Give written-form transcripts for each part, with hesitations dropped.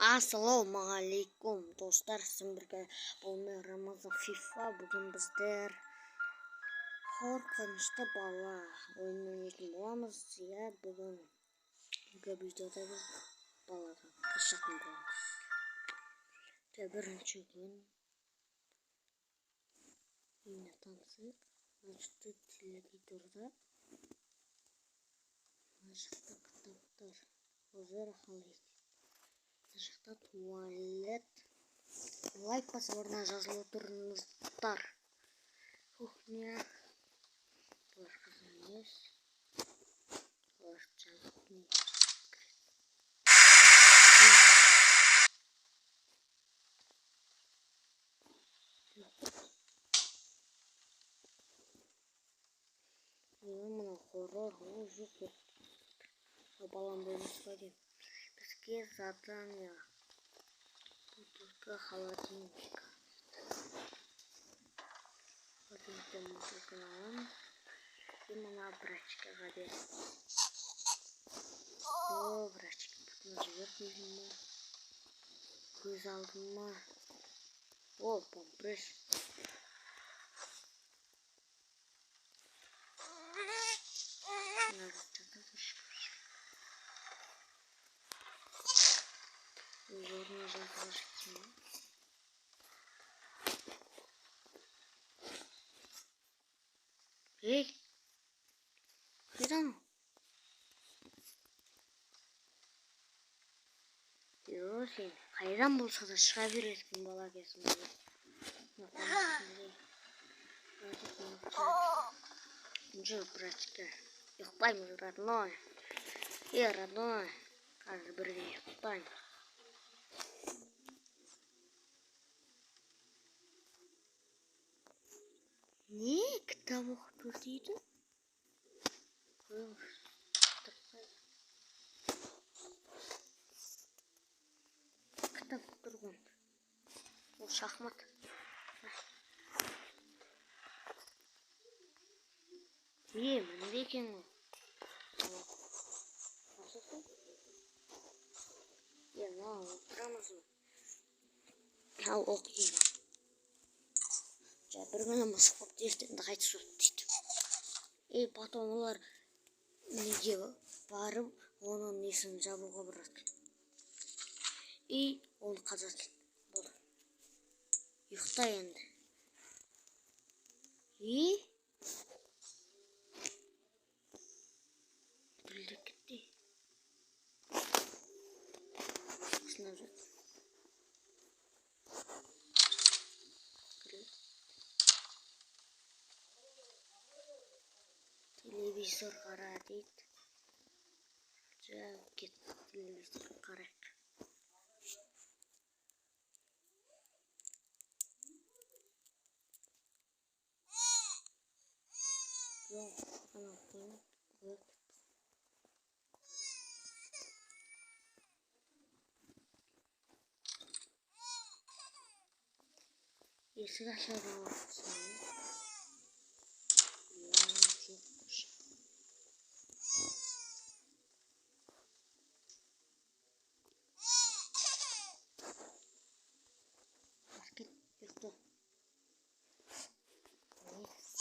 Ассалаумағалейкум достар, сіздерге бұл мен Рамазан FIFA. Бүгін біздер қорқынышты бала ойын ойнайтын боламыз. Иә, бүгін видеода біз баладан қашатын боламыз. Бірінші күн үйіне танысып, ашты телевизорда ашты кітаптар өзі рахалайды. Жақта туалет. Лайк басып орнына жазылып отырыңыздар. Кухня. Бұлар қызым емес. Бұлар жазылып. Мына хоррор жоқ. Балам болмаса бізге задание. Бутылка холодильника. Холодильниктен бутылканы аламын. И мына врачкаға беремін. О, врачка бұтына жібердім ма? Көз алдым ма? О, помпресс. Зорно жазылышты. Ей, қайдан? Йо, сен қайдан болса да шыға бересің бала кезінде. Жоқ, братчика, ұйықтаймыз, родной. Родной, қазір бірге ұйықтаймыз. Не? Кітап оқып тұр дейді? Қойыңыз. Кітап тұрған. Ол шахмат. Мінде екен ол. Насылсың? Отырамыз ба? Ал оқиын. Бір күні мысық болып ертеңді қайтыс болды дейді. Потом олар неге барып, оның несін жабуға барады. Оны қазады. Болды. Ұйықта енді. Білді кетті. Сынап жатыр. Телевизор қара дейді. Жауып кетті. Телевизор қарайық. Жоқ, анау қойып. Есік ашады уақытсын.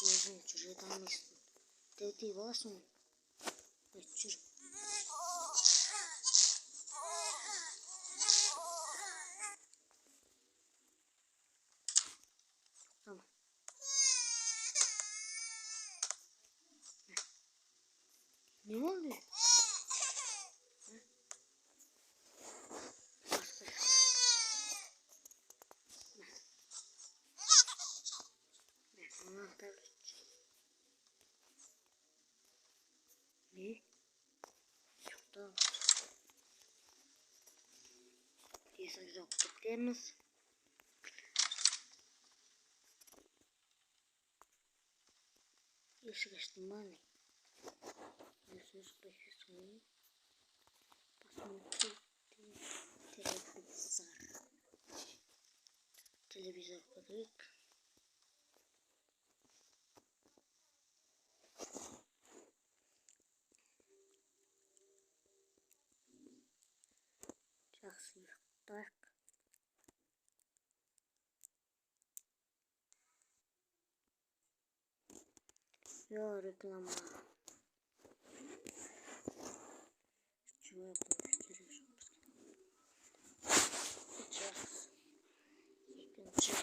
Өзің жүреді алмайсың. Дәутей баласың. Жүр. Tamam. Ne oldu? Ne? Çok da Есік жоқ кетеміз. Есік аштым ба не? Есік ашпайсың. Посмотри телевизор. Телевизор көрейік. Жақсы ұйықта. Так. Yo, реклама. Чего я получил? Сейчас. Екінші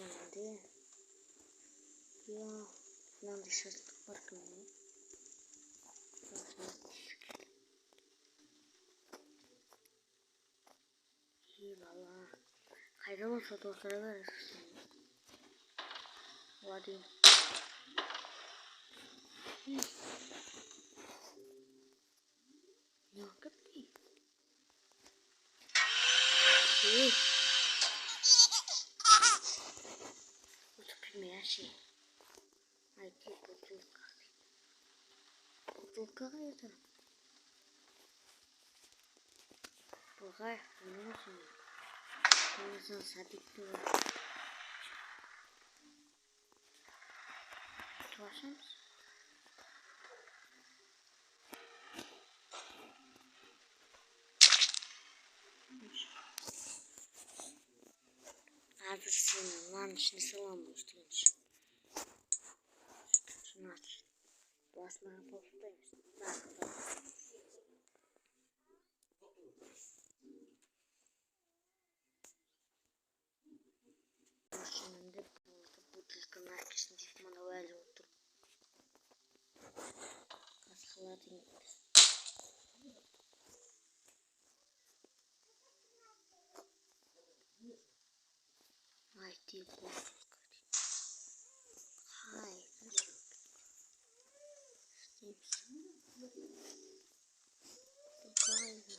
Я надо сейчас паркану. Лала. Қайда болса толтыра бересің. Владимир. Не окапи. Утопи мясо. Найти бутылка. Бутылка это. Погай, не знаю. Не знаю, садик-то. Tuaşams. Hazır senin lan içine salam üstlenmiş. Şunu aç. Basmaya postaymış. Машинында бутылканың arkasında bana öyle otur. Kaskaladın gibisin. Haydi bozuk. Haydi. Haydi.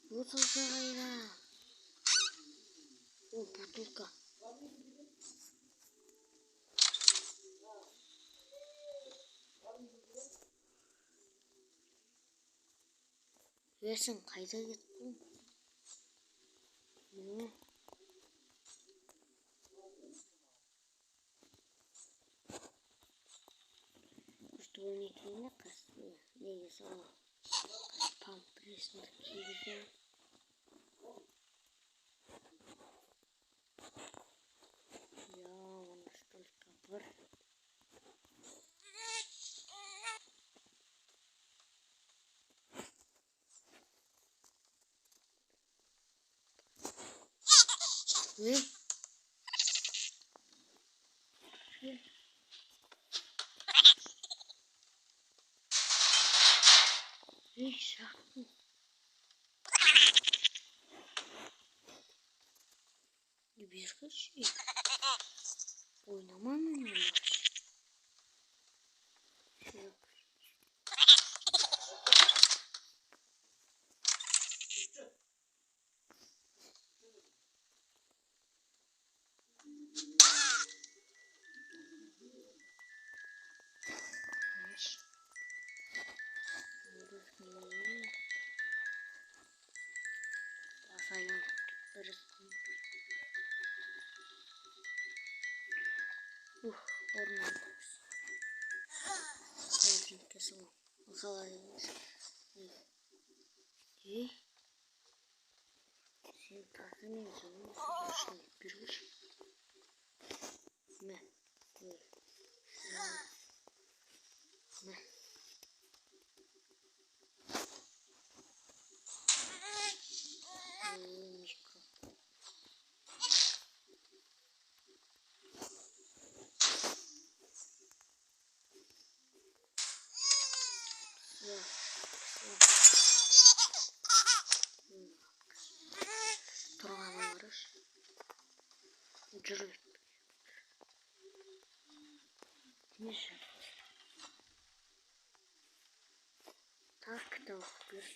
Бутылка қайда? О, бутылка. Сен қайда кеттің? Не? Что-нибудь красиво. Не сама. Памперсный киви. Я вон столько пор. Şarkı. Bir şey. Oynamam mı? Şey. Basayım. Orman. Sayın kesin. Bakalım. Sen takım ediyorsun. Şimdi bir uç. Ne? Ne? Ne? Тұрған барыш. Жүріп. Неше? Так да оқып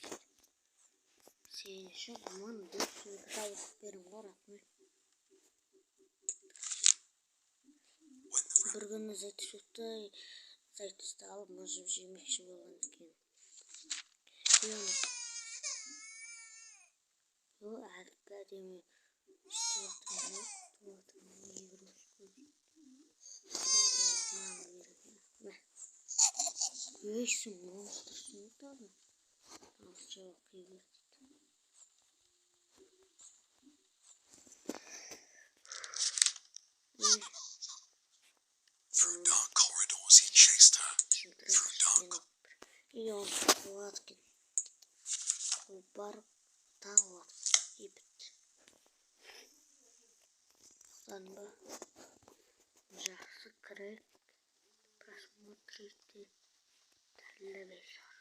сен үшін мын бір кітап оқып берем ғой рахмет. Бір күні зайтүсті алып мыжып жемекші болған екен. Бұл әдемі істеп отырмын игрушку. Өйсің монстрсың тағы. Ал жауап қиып барып тағы и бітті. Ба жақсы кірек просмотрите телевизор.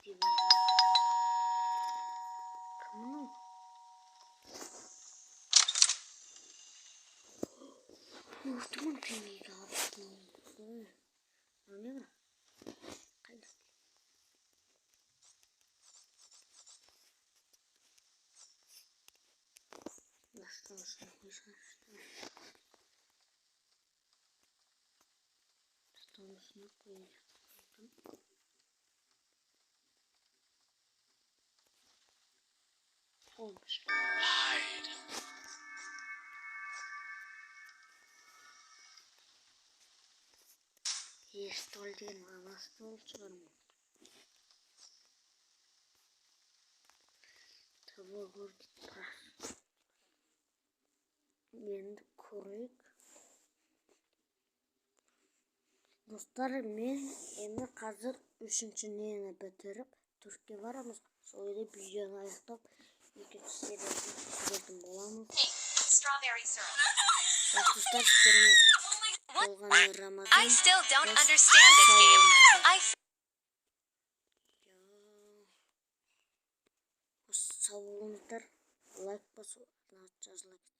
Кімнің? Ортымын теңгеге алыптым. Не бар? Қайда? Бастамасына қойсаңыздар. Бастамасына қойдым. Olmuş. Stol değil mi? Ama stol çıkarmıyor. Tabii gördük. Енді көрейік. Достар, мен енді қазір 3-ші нені бітіріп Түркияға барамыз. Сол жерде видеоны аяқтап, екінші сериясын түсіретін боламыз. Достар, сіздермен болған Рамазан. I still don't understand this game. Сау болыңыздар. Лайк басу, жазылайық.